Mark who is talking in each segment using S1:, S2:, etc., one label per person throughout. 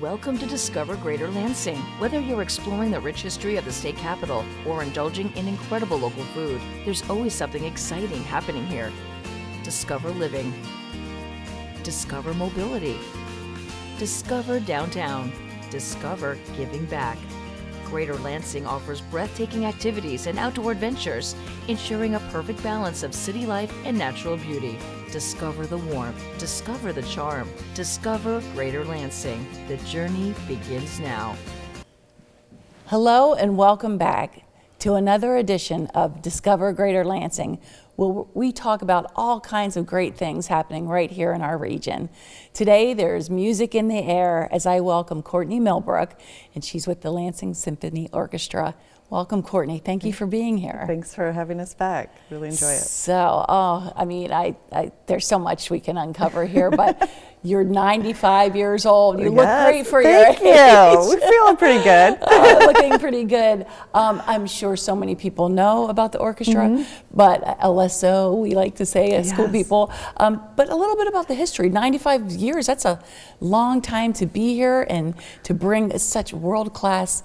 S1: Welcome to Discover Greater Lansing. Whether you're exploring the rich history of the state capital or indulging in incredible local food, there's always something exciting happening here. Discover living. Discover mobility. Discover downtown. Discover giving back. Greater Lansing offers breathtaking activities and outdoor adventures, ensuring a perfect balance of city life and natural beauty. Discover the warmth. Discover the charm. Discover Greater Lansing. The journey begins now.
S2: Hello and welcome back to another edition of Discover Greater Lansing, where we talk about all kinds of great things happening right here in our region. Today there's music in the air as I welcome Courtney Millbrook, and she's with the Lansing Symphony Orchestra. Welcome, Courtney. Thank you for being here.
S3: Thanks for having us back. Really enjoy it.
S2: So, there's so much we can uncover here, but you're 95 years old. You look great for your age.
S3: Thank you. We're feeling pretty good.
S2: Looking pretty good. I'm sure so many people know about the orchestra, but LSO, we like to say as school people. But a little bit about the history. 95 years, that's a long time to be here and to bring such world-class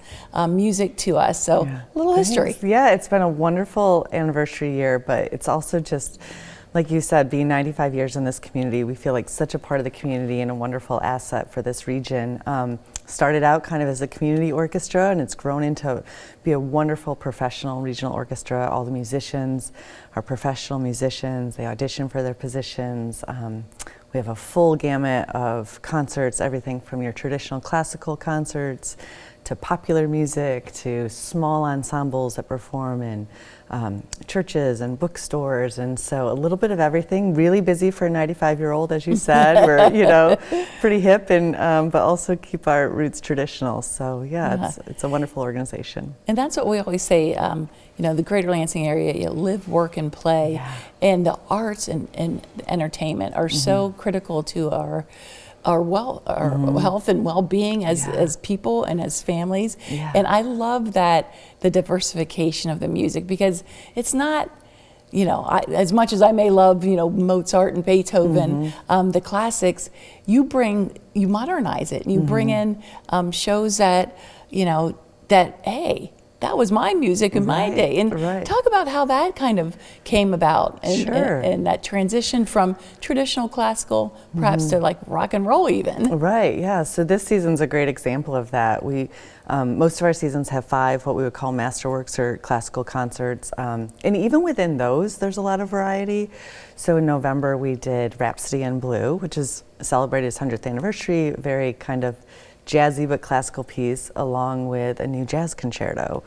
S2: music to us. So a little history.
S3: Yeah, it's been a wonderful anniversary year, but it's also just, like you said, being 95 years in this community, we feel like such a part of the community and a wonderful asset for this region. Started out kind of as a community orchestra, and it's grown into be a wonderful professional regional orchestra. All the musicians are professional musicians. They audition for their positions. We have a full gamut of concerts, everything from your traditional classical concerts to popular music to small ensembles that perform in churches and bookstores, and so a little bit of everything. Really busy for a 95-year-old, as you said. We're pretty hip, and but also keep our roots traditional. So it's a wonderful organization.
S2: And that's what we always say. The Greater Lansing area, you live, work, and play, and the arts and entertainment are so critical to our health and well-being as people and as families. And I love that the diversification of the music, because it's not, as much as I may love, Mozart and Beethoven, the classics, you modernize it and you bring in shows that, that was my music in my day. And talk about how that kind of came about and that transition from traditional classical perhaps to like rock and roll even.
S3: Right, yeah. So this season's a great example of that. We most of our seasons have 5 what we would call masterworks or classical concerts. And even within those, there's a lot of variety. So in November we did Rhapsody in Blue, which is celebrated its 100th anniversary, very kind of jazzy but classical piece, along with a new jazz concerto.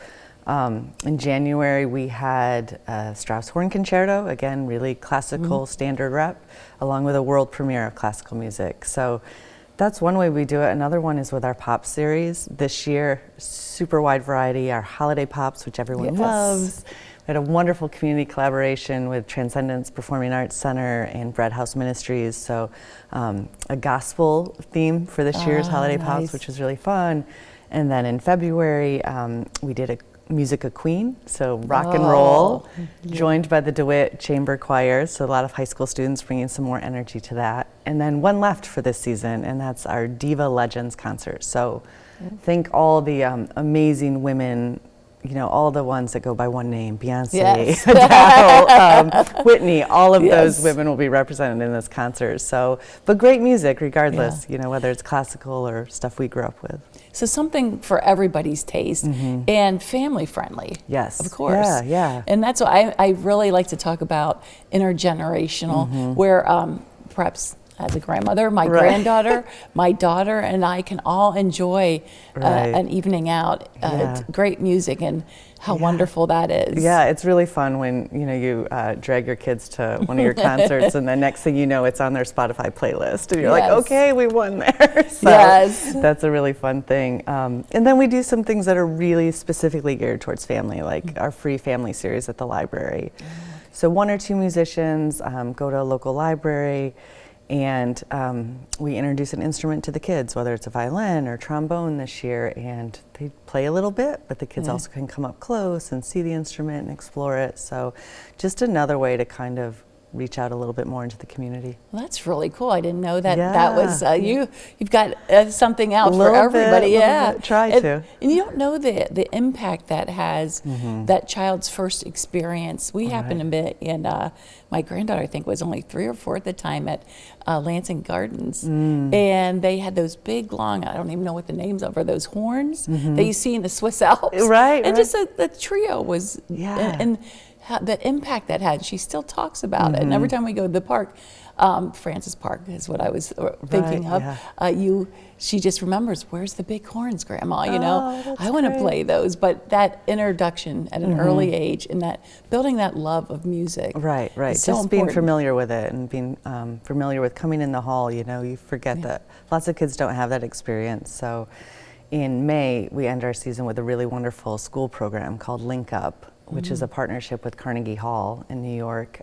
S3: In January we had a Strauss horn concerto, again really classical standard rep, along with a world premiere of classical music. So that's one way we do it. Another one is with our pop series. This year, super wide variety, our holiday pops, which everyone loves. We had a wonderful community collaboration with Transcendence Performing Arts Center and Bread House Ministries. So a gospel theme for this year's holiday pops, which was really fun. And then in February, we did a Music of Queen, so rock and roll, joined by the DeWitt Chamber Choir, so a lot of high school students bringing some more energy to that. And then one left for this season, and that's our Diva Legends concert. So think all the amazing women, all the ones that go by one name, Beyonce, Adele, Whitney, all of those women will be represented in this concert. So, but great music regardless, whether it's classical or stuff we grew up with.
S2: So something for everybody's taste and family friendly.
S3: Yes.
S2: Of course.
S3: Yeah.
S2: And that's what I really like to talk about, intergenerational, where perhaps as a grandmother, my granddaughter, my daughter, and I can all enjoy an evening out. Great music, and how wonderful that is.
S3: Yeah, it's really fun when you drag your kids to one of your concerts, and the next thing you know, it's on their Spotify playlist, and you're like, okay, we won there. So that's a really fun thing. And then we do some things that are really specifically geared towards family, like our free family series at the library. So 1 or 2 musicians go to a local library, and we introduce an instrument to the kids, whether it's a violin or trombone this year, and they play a little bit, but the kids also can come up close and see the instrument and explore it. So just another way to kind of reach out a little bit more into the community.
S2: Well, that's really cool. I didn't know that
S3: Yeah.
S2: that was you've got something out for
S3: Little
S2: everybody.
S3: bit,
S2: Yeah,
S3: try
S2: and,
S3: to.
S2: And you don't know the impact that has, that child's first experience. We happened to be in my granddaughter, I think, was only 3 or 4 at the time at Lansing Gardens, and they had those big, long, I don't even know what the names of are, those horns that you see in the Swiss Alps.
S3: Right,
S2: and
S3: right.
S2: just the trio was, and the impact that had. She still talks about it, and every time we go to the park, Francis Park is what I was thinking of. She just remembers, where's the big horns, Grandma? You know,
S3: that's
S2: I want to
S3: great.
S2: play those. But that introduction at an early age, and that building that love of music,
S3: Right.
S2: is so
S3: Just being
S2: important.
S3: familiar with it and being familiar with coming in the hall, you know, you forget that lots of kids don't have that experience. So in May, we end our season with a really wonderful school program called Link Up, which is a partnership with Carnegie Hall in New York.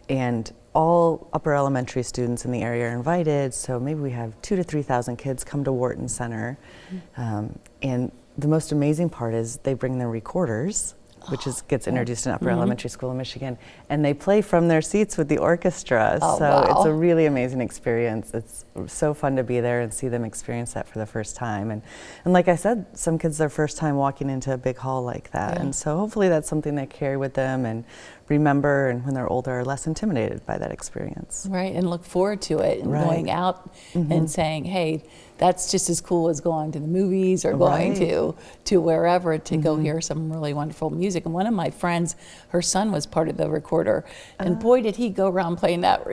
S3: And all upper elementary students in the area are invited, so maybe we have 2,000 to 3,000 kids come to Wharton Center. And the most amazing part is they bring their recorders, which gets introduced in upper elementary school in Michigan, and they play from their seats with the orchestra.
S2: Oh,
S3: so
S2: wow.
S3: it's a really amazing experience. It's so fun to be there and see them experience that for the first time. And like I said, some kids, their first time walking into a big hall like that. And so hopefully that's something they carry with them and remember, and when they're older, are less intimidated by that experience.
S2: Right, and look forward to it, and going out and saying, hey, that's just as cool as going to the movies or going to wherever to go hear some really wonderful music. And one of my friends, her son was part of the recorder, and boy, did he go around playing that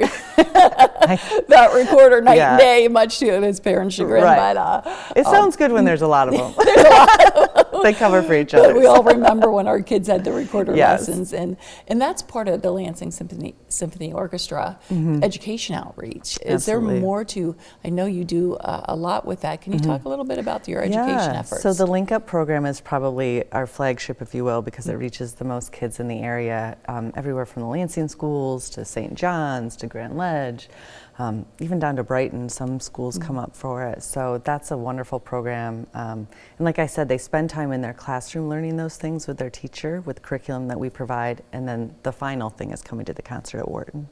S2: that recorder night and day, much to his parents' chagrin.
S3: Right.
S2: But
S3: It sounds good when there's a lot of them. They cover for each
S2: but
S3: other.
S2: we all remember when our kids had the recorder
S3: Yes.
S2: lessons, and that's part of the Lansing Symphony Orchestra education outreach. Is there
S3: Absolutely.
S2: more to? I know you do a lot with that. Can you talk a little bit about your education efforts?
S3: So the Link Up program is probably our flagship, if you will, because it reaches the most kids in the area, everywhere from the Lansing schools to St. John's to Grand Ledge, even down to Brighton. Some schools come up for it. So that's a wonderful program. And like I said, they spend time in their classroom learning those things with their teacher, with curriculum that we provide, and then the final thing is coming to the concert at Wharton.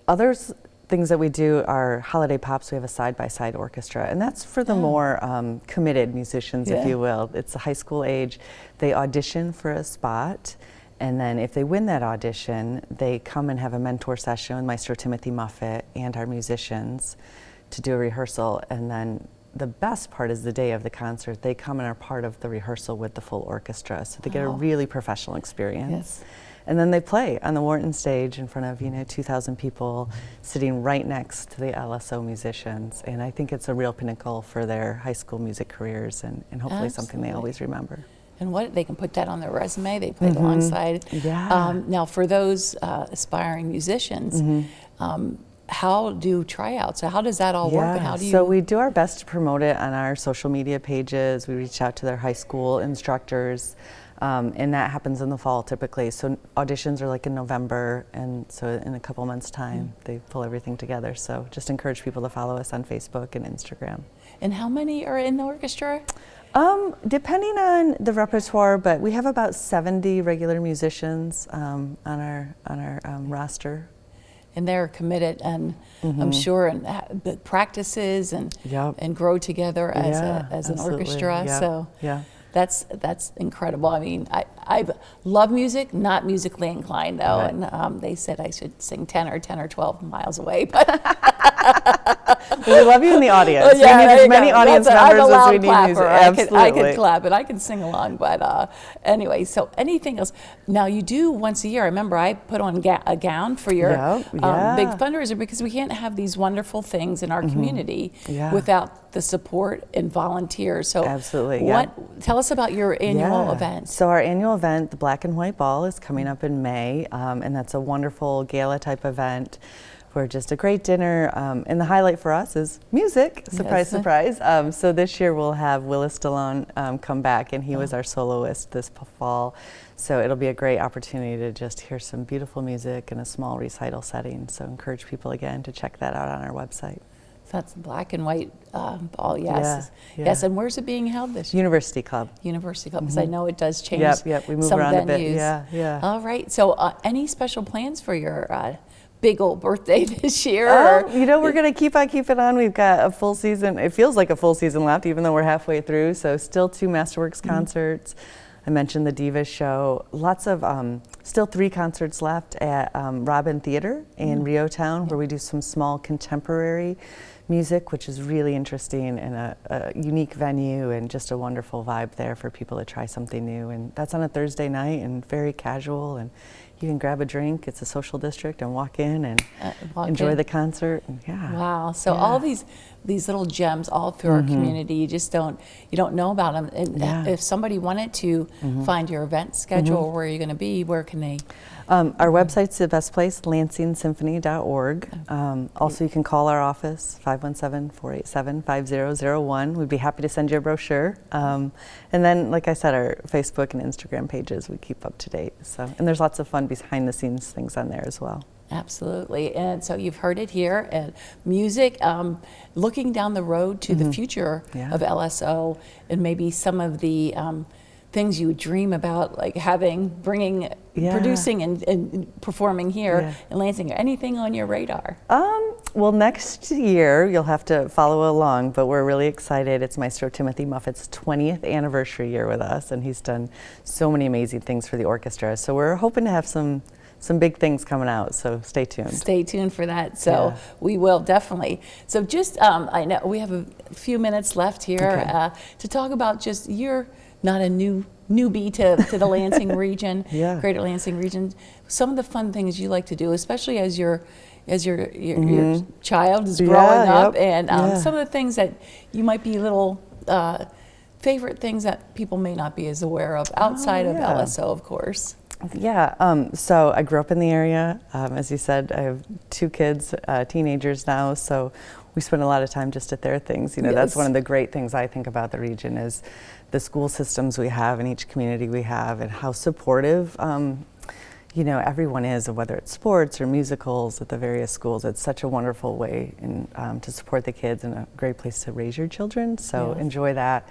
S3: Others things that we do are holiday pops. We have a side-by-side orchestra, and that's for the more committed musicians, if you will. It's a high school age. They audition for a spot, and then if they win that audition, they come and have a mentor session with Maestro Timothy Muffet and our musicians to do a rehearsal. And then the best part is the day of the concert. They come and are part of the rehearsal with the full orchestra, so they get a really professional experience. And then they play on the Wharton stage in front of 2,000 people sitting right next to the LSO musicians. And I think it's a real pinnacle for their high school music careers, and hopefully something they always remember.
S2: And what they can put that on their resume. They played alongside. Now, for those aspiring musicians, how do tryouts? So how does that all work? And how do you?
S3: So we do our best to promote it on our social media pages. We reach out to their high school instructors. And that happens in the fall typically. So auditions are like in November, and so in a couple months' time, they pull everything together. So just encourage people to follow us on Facebook and Instagram.
S2: And how many are in the orchestra?
S3: Depending on the repertoire, but we have about 70 regular musicians on our roster.
S2: And they're committed, and I'm sure, and practices and grow together as an orchestra. So that's incredible. I mean, I love music, not musically inclined though, and they said I should sing 10 or 12 miles away. But
S3: we love you in the audience. We need as many audience members as we need music. Absolutely.
S2: I can clap and I can sing along. But anyway, so anything else? Now you do once a year. I remember I put on a gown for your big fundraiser, because we can't have these wonderful things in our community without the support and volunteers. So tell us about your annual event.
S3: So our annual event, the Black and White Ball, is coming up in May, and that's a wonderful gala type event for just a great dinner. And the highlight for us is music. Surprise, surprise. So this year we'll have Willis Stallone come back, and he was our soloist this fall. So it'll be a great opportunity to just hear some beautiful music in a small recital setting. So encourage people again to check that out on our website.
S2: That's the black and white ball, yes.
S3: Yeah.
S2: Yes, and where's it being held this year?
S3: University Club.
S2: University Club, because I know it does change
S3: Yep, we move
S2: some
S3: around
S2: venues.
S3: a bit. Yeah.
S2: All right, so any special plans for your big old birthday this year?
S3: We're going to keep on keeping on. We've got a full season. It feels like a full season left, even though we're halfway through. So still 2 Masterworks concerts. I mentioned the Divas show. Lots of, still 3 concerts left at Robin Theater in Rio Town, where we do some small contemporary music, which is really interesting, and a unique venue and just a wonderful vibe there for people to try something new. And that's on a Thursday night and very casual, and you can grab a drink. It's a social district, and walk in and enjoy the concert. And
S2: Wow! So all these little gems all through our community, you don't know about them. And if somebody wanted to find your event schedule, where you're going to be, where can they?
S3: Our website's the best place, LansingSymphony.org. Also, you can call our office, 517-487-5001. We'd be happy to send you a brochure. And then, like I said, our Facebook and Instagram pages we keep up to date. And there's lots of fun behind-the-scenes things on there as well.
S2: Absolutely. And so you've heard it here. And music, looking down the road to the future of LSO, and maybe some of the things you would dream about, like bringing, producing and performing here in Lansing. Anything on your radar?
S3: Well, next year you'll have to follow along, but we're really excited. It's Maestro Timothy Muffet's 20th anniversary year with us, and he's done so many amazing things for the orchestra. So we're hoping to have some big things coming out, so stay tuned.
S2: Stay tuned for that. So we will definitely. So just, I know we have a few minutes left here to talk about just, you're not a newbie to the Lansing region, Greater Lansing region. Some of the fun things you like to do, especially as your child is growing up, and some of the things that you might be little favorite things that people may not be as aware of outside of LSO, of course.
S3: So I grew up in the area. As you said, I have 2 kids, teenagers now, so we spend a lot of time just at their things. That's one of the great things I think about the region is the school systems we have in each community we have, and how supportive everyone is, whether it's sports or musicals at the various schools. It's such a wonderful way to support the kids, and a great place to raise your children. So enjoy that.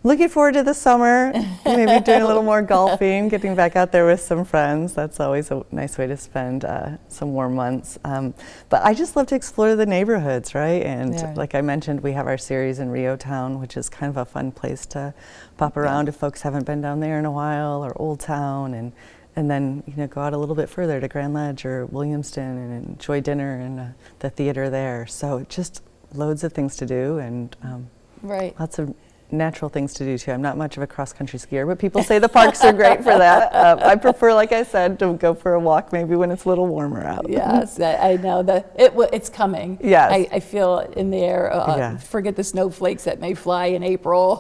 S3: Looking forward to the summer, maybe doing a little more golfing, getting back out there with some friends. That's always a nice way to spend some warm months. But I just love to explore the neighborhoods, right? And like I mentioned, we have our series in Rio Town, which is kind of a fun place to pop around if folks haven't been down there in a while, or Old Town, and then go out a little bit further to Grand Ledge or Williamston and enjoy dinner in the theater there. So just loads of things to do, and lots of natural things to do too. I'm not much of a cross-country skier, but people say the parks are great for that. I prefer, like I said, to go for a walk maybe when it's a little warmer out.
S2: Yes, I know that it's coming.
S3: Yes.
S2: I feel it in the air. Forget the snowflakes that may fly in April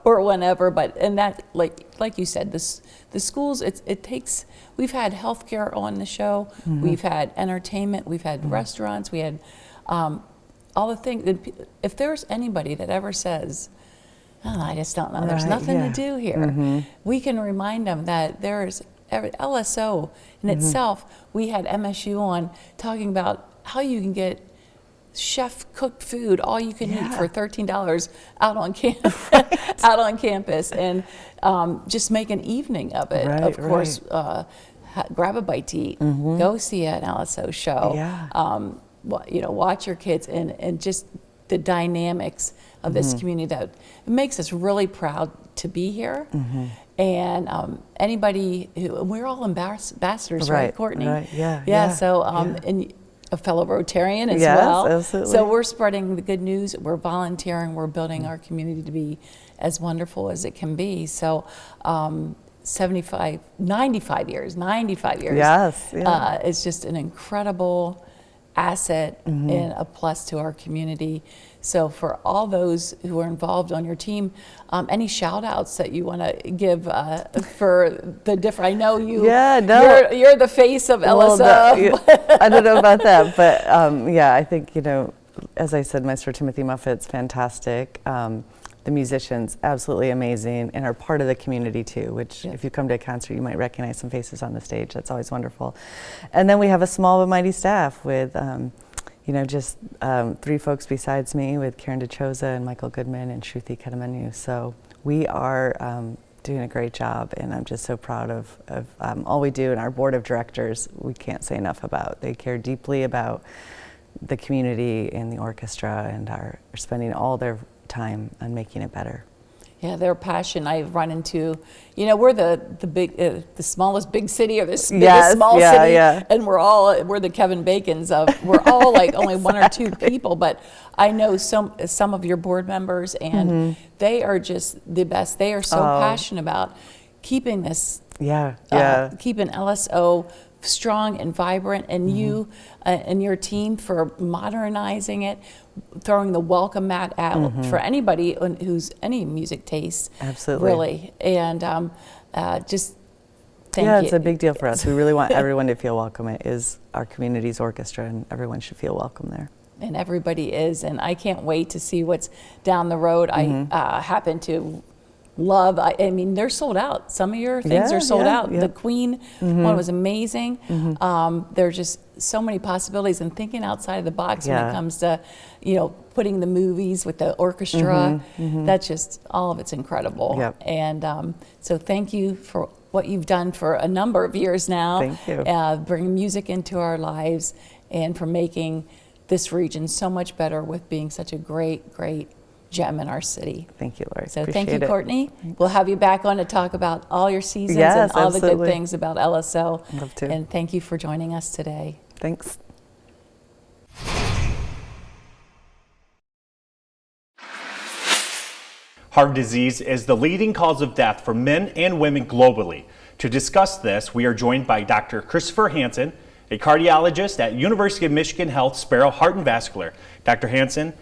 S2: or whenever, and that, like you said, the schools, it takes, we've had healthcare on the show, we've had entertainment, we've had restaurants, we had all the things. If there's anybody that ever says, I just don't know, there's nothing to do here, we can remind them that there's LSO in itself. We had MSU on talking about how you can get chef cooked food, all you can eat for $13 out on campus, and just make an evening of it. Of course, grab a bite to eat, go see an LSO show. Watch your kids, and just the dynamics of this community that makes us really proud to be here. And anybody we're all ambassadors, right, Courtney? So and a fellow Rotarian as well.
S3: Absolutely.
S2: So we're spreading the good news, we're volunteering, we're building our community to be as wonderful as it can be. So 95 years. It's just an incredible asset and a plus to our community. So for all those who are involved on your team, any shout outs that you want to give for the different, I know you're the face of LSO.
S3: I don't know about that, but I think, as I said, Maestro Timothy Muffet's fantastic. The musicians, absolutely amazing, and are part of the community too, which if you come to a concert, you might recognize some faces on the stage. That's always wonderful. And then we have a small but mighty staff with just 3 folks besides me, with Karen DeChosa and Michael Goodman and Shruti Kedamanu. So we are doing a great job, and I'm just so proud of all we do. And our board of directors, we can't say enough about. They care deeply about the community and the orchestra, and are spending all their time on making it better.
S2: Yeah, their passion. I've run into, we're the smallest big city, or the biggest small city, and we're the Kevin Bacons of. We're all like only 1 or 2 people, but I know some of your board members, and they are just the best. They are so passionate about keeping this, keeping LSO strong and vibrant, and you and your team for modernizing it, throwing the welcome mat out for anybody who's any music taste.
S3: Absolutely.
S2: Really. And just thank you.
S3: It's a big deal for us. We really want everyone to feel welcome. It is our community's orchestra, and everyone should feel welcome there.
S2: And everybody is, and I can't wait to see what's down the road. I happen to love, I mean, they're sold out. Some of your things are sold out. The Queen one was amazing. There's just so many possibilities, and thinking outside of the box when it comes to, putting the movies with the orchestra. That's just, all of it's incredible. And so thank you for what you've done for a number of years now.
S3: Thank you.
S2: Bringing music into our lives, and for making this region so much better with being such a great gem in our city.
S3: Thank you, Lori.
S2: So thank you, Courtney. We'll have you back on to talk about all your seasons and all the good things about LSO.
S3: Love to.
S2: And thank you for joining us today.
S3: Thanks.
S4: Heart disease is the leading cause of death for men and women globally. To discuss this, we are joined by Dr. Christopher Hansen, a cardiologist at University of Michigan Health Sparrow Heart and Vascular. Dr. Hansen,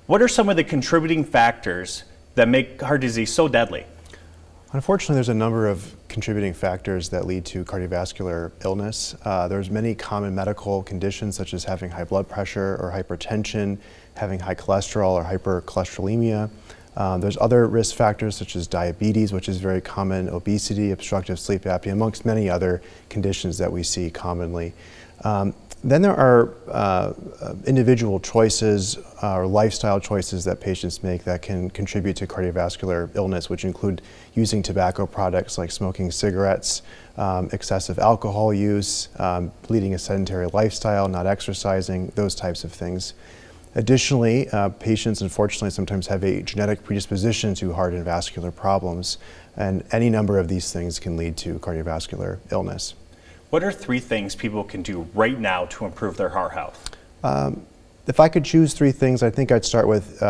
S4: what are some of the contributing factors that make heart disease so deadly?
S5: Unfortunately, there's a number of contributing factors that lead to cardiovascular illness. There's many common medical conditions, such as having high blood pressure or hypertension, having high cholesterol or hypercholesterolemia. There's other risk factors, such as diabetes, which is very common, obesity, obstructive sleep apnea, amongst many other conditions that we see commonly. Then there are individual choices or lifestyle choices that patients make that can contribute to cardiovascular illness, which include using tobacco products like smoking cigarettes, excessive alcohol use, leading a sedentary lifestyle, not exercising, those types of things. Additionally, patients unfortunately sometimes have a genetic predisposition to heart and vascular problems, and any number of these things can lead to cardiovascular illness.
S4: What are 3 things people can do right now to improve their heart health?
S5: If I could choose 3 things, I think I'd start with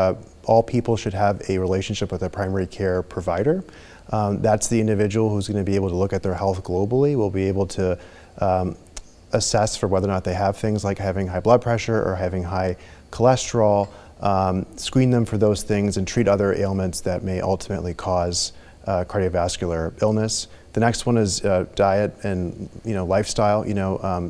S5: all people should have a relationship with a primary care provider. That's the individual who's going to be able to look at their health globally, will be able to assess for whether or not they have things like having high blood pressure or having high cholesterol, screen them for those things, and treat other ailments that may ultimately cause cardiovascular illness. The next one is diet and lifestyle.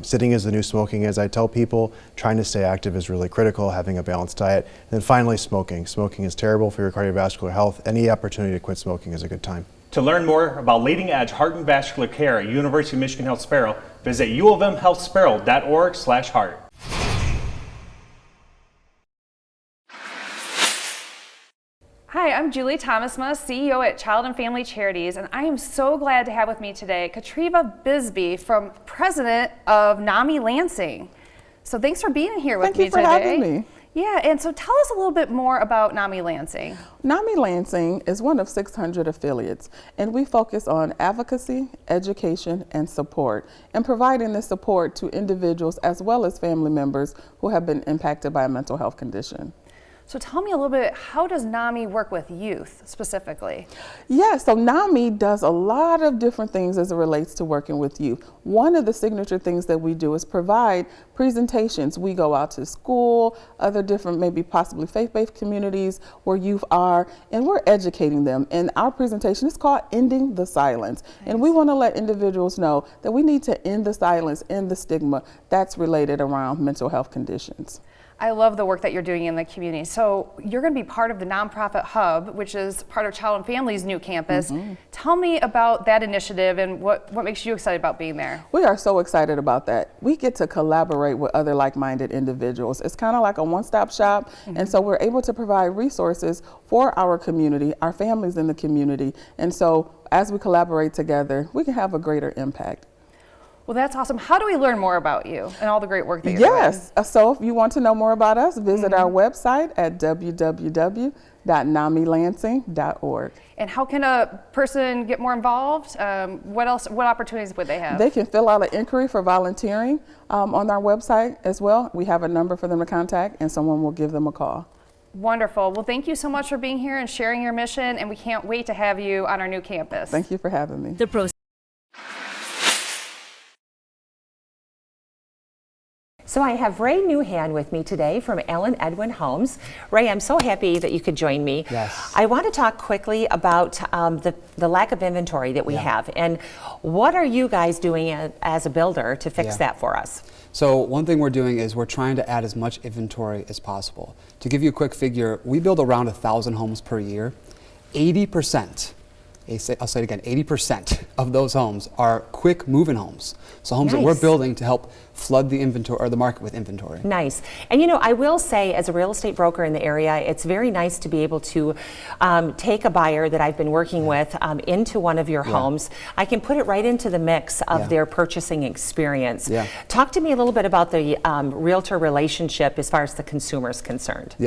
S5: Sitting is the new smoking, as I tell people. Trying to stay active is really critical, having a balanced diet. And then finally, smoking. Smoking is terrible for your cardiovascular health. Any opportunity to quit smoking is a good time.
S4: To learn more about leading-edge heart and vascular care at University of Michigan Health Sparrow, visit uofmhealthsparrow.org/heart.
S6: Hi, I'm Julie Thomasma, CEO at Child and Family Charities, and I am so glad to have with me today Katriva Bisbee, President of NAMI Lansing. So thanks for being here with me today.
S7: Thank you for having me.
S6: Yeah, and so tell us a little bit more about NAMI Lansing.
S7: NAMI Lansing is one of 600 affiliates, and we focus on advocacy, education, and support, and providing this support to individuals as well as family members who have been impacted by a mental health condition.
S6: So tell me a little bit, how does NAMI work with youth specifically?
S7: Yeah, so NAMI does a lot of different things as it relates to working with youth. One of the signature things that we do is provide presentations. We go out to school, other different, maybe possibly faith-based communities where youth are, and we're educating them. And our presentation is called Ending the Silence. Nice. And we want to let individuals know that we need to end the silence, end the stigma that's related around mental health conditions.
S6: I love the work that you're doing in the community. So you're going to be part of the nonprofit hub, which is part of Child and Family's new campus. Tell me about that initiative and what makes you excited about being there.
S7: We are so excited about that. We get to collaborate with other like-minded individuals. It's kind of like a one-stop shop, and so we're able to provide resources for our community, our families in the community. And so as we collaborate together, we can have a greater impact.
S6: Well, that's awesome. How do we learn more about you and all the great work that you're doing?
S7: Yes. So if you want to know more about us, visit our website at www.namilansing.org.
S6: And how can a person get more involved? What opportunities would they have?
S7: They can fill out an inquiry for volunteering on our website as well. We have a number for them to contact, and someone will give them a call.
S6: Wonderful. Well, thank you so much for being here and sharing your mission, and we can't wait to have you on our new campus.
S7: Thank you for having me.
S8: So I have Ray Newhan with me today from Allen Edwin Homes. Ray, I'm so happy that you could join me.
S9: Yes.
S8: I want to talk quickly about the lack of inventory that we have, and what are you guys doing as a builder to fix that for us?
S9: So one thing we're doing is we're trying to add as much inventory as possible. To give you a quick figure, we build around 1,000 homes per year. 80%, I'll say it again, 80% of those homes are quick move-in homes. So homes that we're building to help flood the inventory or the market with inventory.
S8: Nice. And you know, I will say, as a real estate broker in the area, it's very nice to be able to take a buyer that I've been working with into one of your homes. I can put it right into the mix of their purchasing experience. Talk to me a little bit about the realtor relationship as far as the consumer is concerned.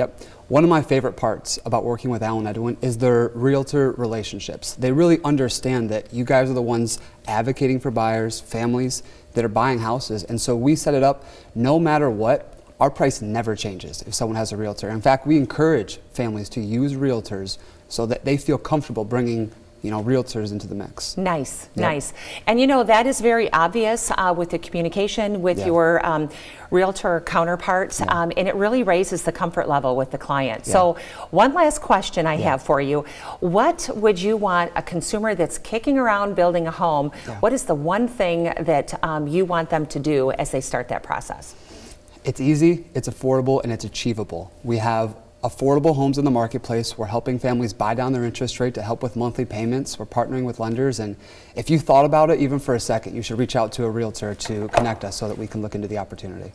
S9: One of my favorite parts about working with Allen Edwin is their realtor relationships. They really understand that you guys are the ones advocating for buyers, families that are buying houses, and so we set it up no matter what. Our price never changes if someone has a realtor. In fact, we encourage families to use realtors so that they feel comfortable bringing realtors into the mix.
S8: Nice, nice. And you know, that is very obvious with the communication with your realtor counterparts, and it really raises the comfort level with the client. So one last question I have for you. What would you want a consumer that's kicking around building a home, what is the one thing that you want them to do as they start that process?
S9: It's easy, it's affordable, and it's achievable. We have affordable homes in the marketplace. We're helping families buy down their interest rate to help with monthly payments. We're partnering with lenders, and if you thought about it even for a second, you should reach out to a realtor to connect us so that we can look into the opportunity.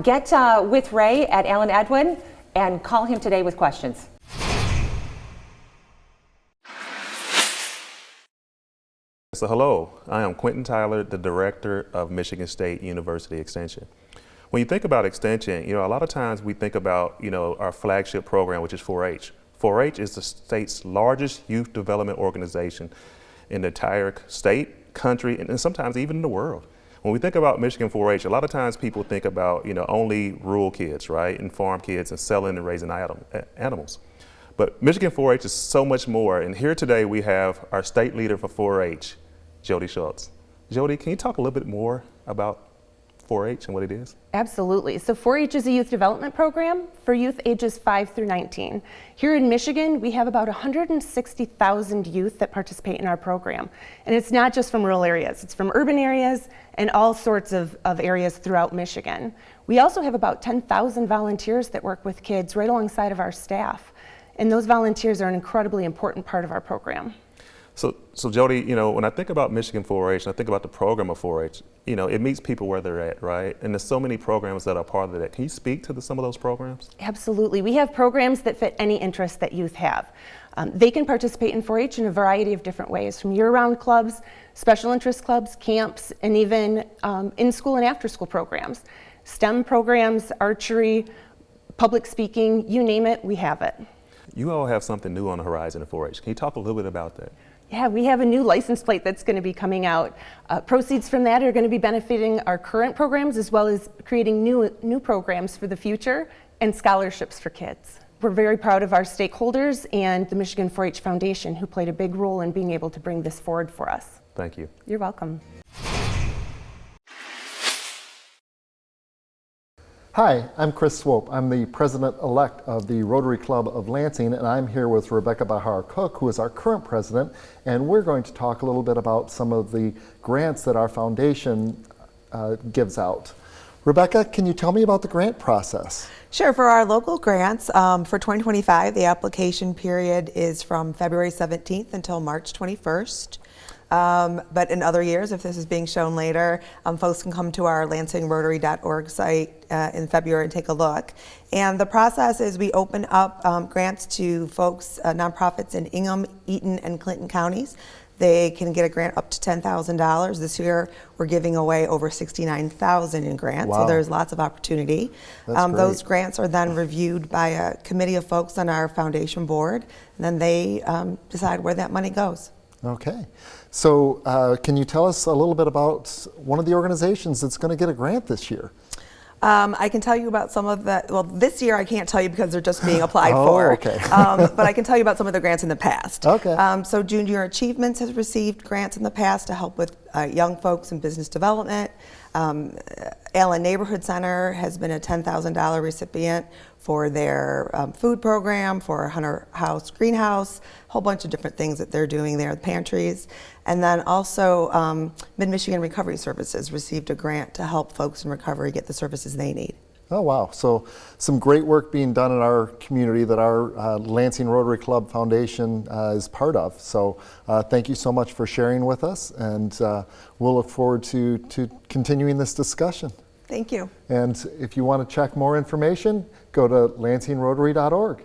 S8: Get with Ray at Allen Edwin and call him today with questions.
S10: So hello, I am Quentin Tyler, the Director of Michigan State University Extension. When you think about extension, a lot of times we think about, our flagship program, which is 4-H. 4-H is the state's largest youth development organization in the entire state, country, and sometimes even in the world. When we think about Michigan 4-H, a lot of times people think about, only rural kids, right, and farm kids and selling and raising animals. But Michigan 4-H is so much more, and here today we have our state leader for 4-H, Jody Schultz. Jody, can you talk a little bit more about 4-H and what it is?
S11: Absolutely. So 4-H is a youth development program for youth ages 5 through 19. Here in Michigan, we have about 160,000 youth that participate in our program. And it's not just from rural areas, it's from urban areas and all sorts of areas throughout Michigan. We also have about 10,000 volunteers that work with kids right alongside of our staff. And those volunteers are an incredibly important part of our program.
S10: So Jody, when I think about Michigan 4-H and I think about the program of 4-H, it meets people where they're at, right? And there's so many programs that are part of that. Can you speak to some of those programs?
S11: Absolutely. We have programs that fit any interest that youth have. They can participate in 4-H in a variety of different ways, from year-round clubs, special interest clubs, camps, and even in-school and after-school programs. STEM programs, archery, public speaking, you name it, we have it.
S10: You all have something new on the horizon at 4-H. Can you talk a little bit about that?
S11: Yeah, we have a new license plate that's going to be coming out. Proceeds from that are going to be benefiting our current programs as well as creating new programs for the future and scholarships for kids. We're very proud of our stakeholders and the Michigan 4-H Foundation, who played a big role in being able to bring this forward for us.
S10: Thank you.
S11: You're welcome.
S12: Hi, I'm Chris Swope. I'm the president-elect of the Rotary Club of Lansing, and I'm here with Rebecca Bahar-Cook, who is our current president, and we're going to talk a little bit about some of the grants that our foundation gives out. Rebecca, can you tell me about the grant process?
S13: Sure. For our local grants, for 2025, the application period is from February 17th until March 21st. But in other years, if this is being shown later, folks can come to our LansingRotary.org site in February and take a look. And the process is we open up grants to folks, nonprofits in Ingham, Eaton, and Clinton counties. They can get a grant up to $10,000. This year, we're giving away over $69,000 in grants,
S12: Wow.
S13: so there's lots of opportunity.
S12: That's great.
S13: Those grants are then reviewed by a committee of folks on our foundation board, and then they decide where that money goes.
S12: Okay. So can you tell us a little bit about one of the organizations that's going to get a grant this year?
S13: I can tell you about some of the, well, this year I can't tell you because they're just being applied
S12: Oh,
S13: for.
S12: okay.
S13: But I can tell you about some of the grants in the past.
S12: Okay.
S13: So Junior Achievements has received grants in the past to help with young folks in business development. Allen Neighborhood Center has been a $10,000 recipient for their food program, for Hunter House Greenhouse, a whole bunch of different things that they're doing there, pantries. And then also Mid-Michigan Recovery Services received a grant to help folks in recovery get the services they need.
S12: Oh, wow. So some great work being done in our community that our Lansing Rotary Club Foundation is part of. So thank you so much for sharing with us, and we'll look forward to continuing this discussion.
S13: Thank you.
S12: And if you want to check more information, go to LansingRotary.org.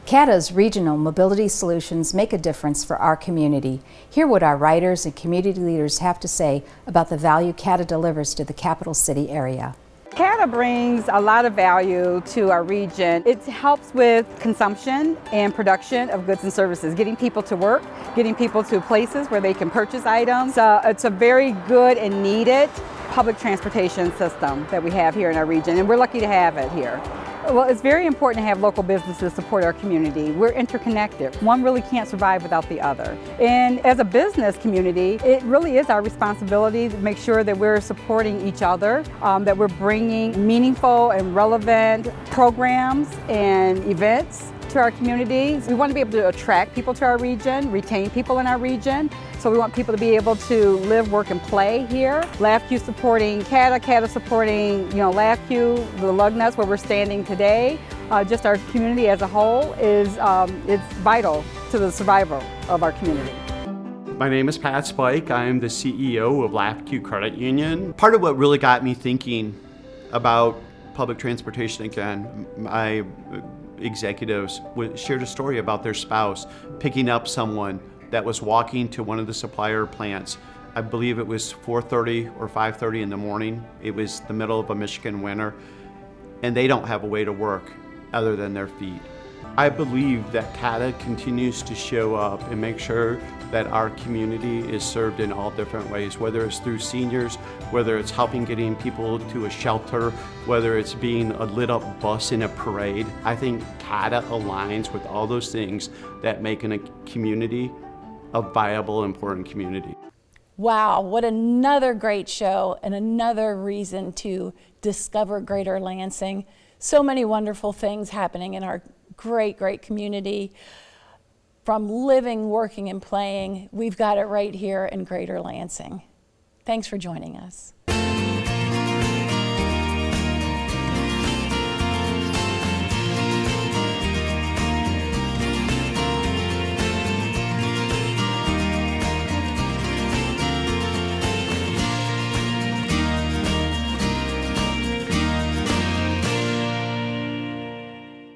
S14: CATA's regional mobility solutions make a difference for our community. Hear what our writers and community leaders have to say about the value CATA delivers to the capital city area.
S15: CATA brings a lot of value to our region. It helps with consumption and production of goods and services, getting people to work, getting people to places where they can purchase items. It's a very good and needed public transportation system that we have here in our region, and we're lucky to have it here. Well, it's very important to have local businesses support our community. We're interconnected. One really can't survive without the other. And as a business community, it really is our responsibility to make sure that we're supporting each other, that we're bringing meaningful and relevant programs and events to our communities. We want to be able to attract people to our region, retain people in our region. So we want people to be able to live, work, and play here. LAFQ supporting CATA, CATA supporting, LAFQ, the lug nuts where we're standing today. Just our community as a whole is it's vital to the survival of our community.
S16: My name is Pat Spike. I am the CEO of LAFQ Credit Union. Part of what really got me thinking about public transportation again, my executives shared a story about their spouse picking up someone that was walking to one of the supplier plants. I believe it was 4:30 or 5:30 in the morning. It was the middle of a Michigan winter, and they don't have a way to work other than their feet. I believe that CATA continues to show up and make sure that our community is served in all different ways, whether it's through seniors, whether it's helping getting people to a shelter, whether it's being a lit up bus in a parade. I think CATA aligns with all those things that make a community a viable, important community.
S2: Wow, what another great show and another reason to discover Greater Lansing. So many wonderful things happening in our great, great community. From living, working, and playing, we've got it right here in Greater Lansing. Thanks for joining us.